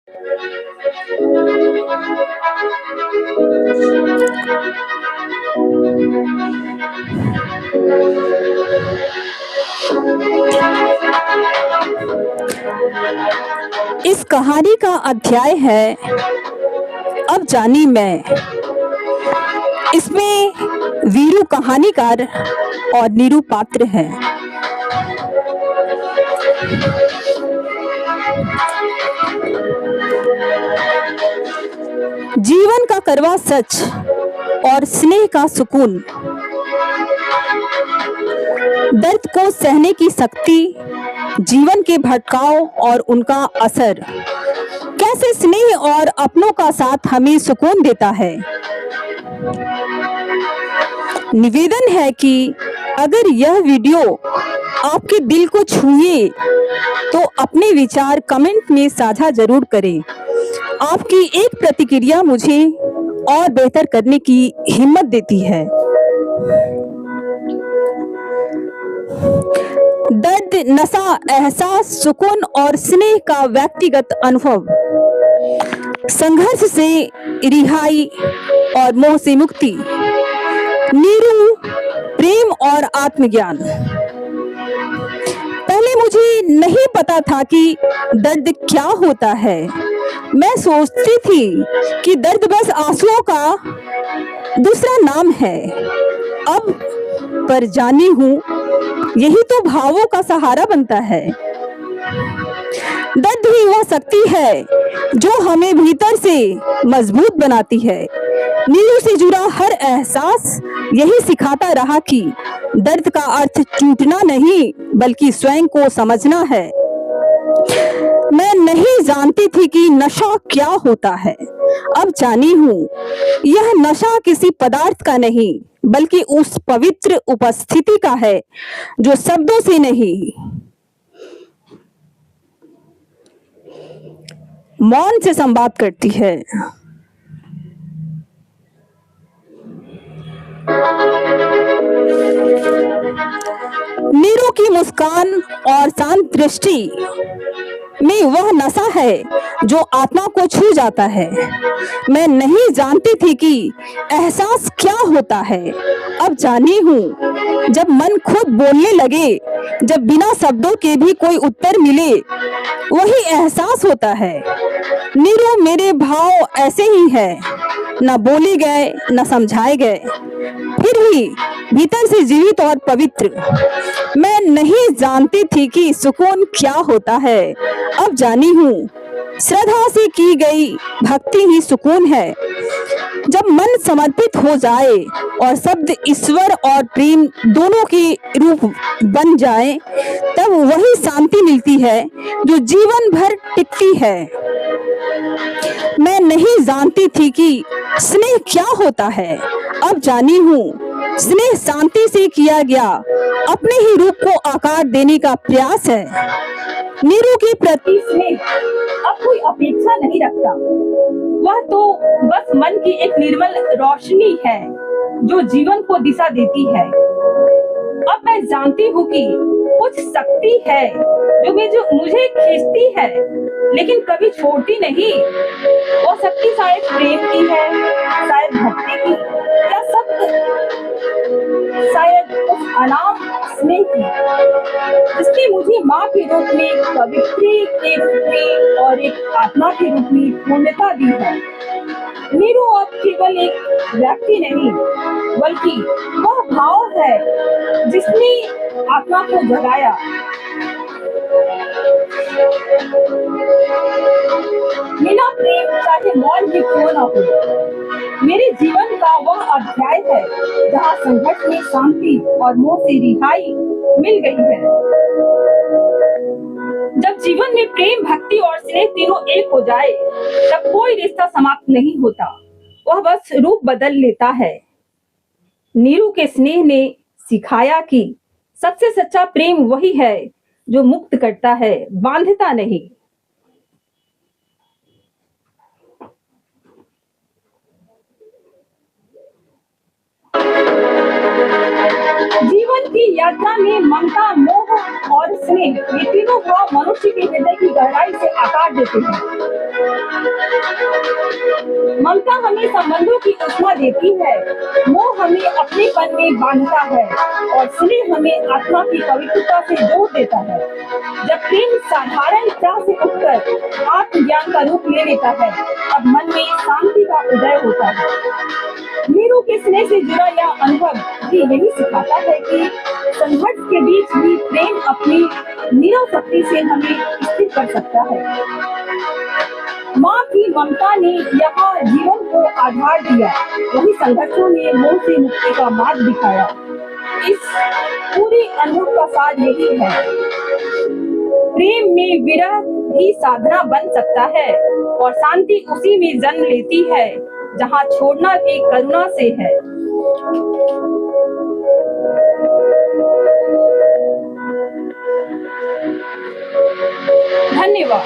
इस कहानी का अध्याय है अब जानी मैं। इसमें वीरू कहानीकार और नीरू पात्र हैं। जीवन का कड़वा सच और स्नेह का सुकून, दर्द को सहने की शक्ति, जीवन के भटकाव और उनका असर, कैसे स्नेह और अपनों का साथ हमें सुकून देता है। निवेदन है कि अगर यह वीडियो आपके दिल को छुए तो अपने विचार कमेंट में साझा जरूर करें। आपकी एक प्रतिक्रिया मुझे और बेहतर करने की हिम्मत देती है। दर्द, नशा, एहसास, सुकून और स्नेह का व्यक्तिगत अनुभव, संघर्ष से रिहाई और मोह से मुक्ति, नीरू, प्रेम और आत्मज्ञान। पहले मुझे नहीं पता था कि दर्द क्या होता है। मैं सोचती थी कि दर्द बस आंसुओं का दूसरा नाम है। अब पर जानी हूँ यही तो भावों का सहारा बनता है। दर्द ही वह शक्ति है जो हमें भीतर से मजबूत बनाती है। नीरू से जुड़ा हर एहसास यही सिखाता रहा कि दर्द का अर्थ टूटना नहीं बल्कि स्वयं को समझना है। मैं नहीं जानती थी कि नशा क्या होता है। अब जानी हूँ यह नशा किसी पदार्थ का नहीं बल्कि उस पवित्र उपस्थिति का है जो शब्दों से नहीं, मौन से संवाद करती है। नीरू की मुस्कान और शांत दृष्टि में वह नशा है जो आत्मा को छू जाता है। मैं नहीं जानती थी कि एहसास क्या होता है। अब जानी हूँ जब मन खुद बोलने लगे, जब बिना शब्दों के भी कोई उत्तर मिले, वही एहसास होता है। नीरू, मेरे भाव ऐसे ही है, न बोले गए न समझाए गए, फिर भी भीतर से जीवित और पवित्र। मैं नहीं जानती थी कि सुकून क्या होता है। अब जानी हूँ श्रद्धा से की गई भक्ति ही सुकून है। जब मन समर्पित हो जाए और शब्द ईश्वर और प्रेम दोनों के रूप बन जाए, तब वही शांति मिलती है जो जीवन भर टिकती है। मैं नहीं जानती थी कि स्नेह क्या होता है। अब जानी हूँ स्नेह शांति से किया गया अपने ही रूप को आकार देने का प्रयास है। नीरू के प्रति स्नेह अब कोई अपेक्षा नहीं रखता। वह तो बस मन की एक निर्मल रोशनी है जो जीवन को दिशा देती है। अब मैं जानती हूँ कि कुछ शक्ति है जो मुझे खींचती है लेकिन कभी छोड़ती नहीं। वो शक्ति शायद प्रेम की है, शायद भक्ति की, या शायद उस अनाम स्नेह की जिसने मुझे माँ के रूप में, कवित्री के रूप में और एक आत्मा के रूप में पूर्णता दी है। नीरू अब केवल एक व्यक्ति नहीं बल्कि वह भाव है जिसने आत्मा को जगाया। बिना प्रेम चाहे मौन भी क्यों न हो, मेरे जीवन का वह अध्याय है जहाँ संघर्ष में शांति और मोह से रिहाई मिल गई है। जब जीवन में प्रेम, भक्ति और स्नेह तीनों एक हो जाए, तब कोई रिश्ता समाप्त नहीं होता, वह बस रूप बदल लेता है। नीरू के स्नेह ने सिखाया कि सबसे सच्चा प्रेम वही है जो मुक्त करता है, बांधता नहीं। जीवन की यात्रा में ममता, मोह और स्नेह, ये तीनों भाव मनुष्य के हृदय की गहराई से आकार देते हैं। ममता हमें संबंधों की ऊष्मा देती है, मोह हमें अपनेपन में बांधता है और स्नेह हमें आत्मा की पवित्रता से जोड़ देता है। जब प्रेम साधारण चाह से उठकर आत्मज्ञान का रूप ले लेता है, तब मन में शांति का उदय होता है। मीरू के स्नेह से जुड़ा यह अनुभव भी यही सिखाता है कि संघर्ष के बीच भी प्रेम अपनी नीरव शक्ति से हमें स्थिर कर सकता है। माँ की ममता ने यहाँ जीवन को आधार दिया, वही संघर्षों ने मोह से मुक्ति का मार्ग दिखाया। इस पूरी अनुभव का सार यही है, प्रेम में विरह भी साधना बन सकता है और शांति उसी में जन्म लेती है जहाँ छोड़ना भी करुणा से है। धन्यवाद।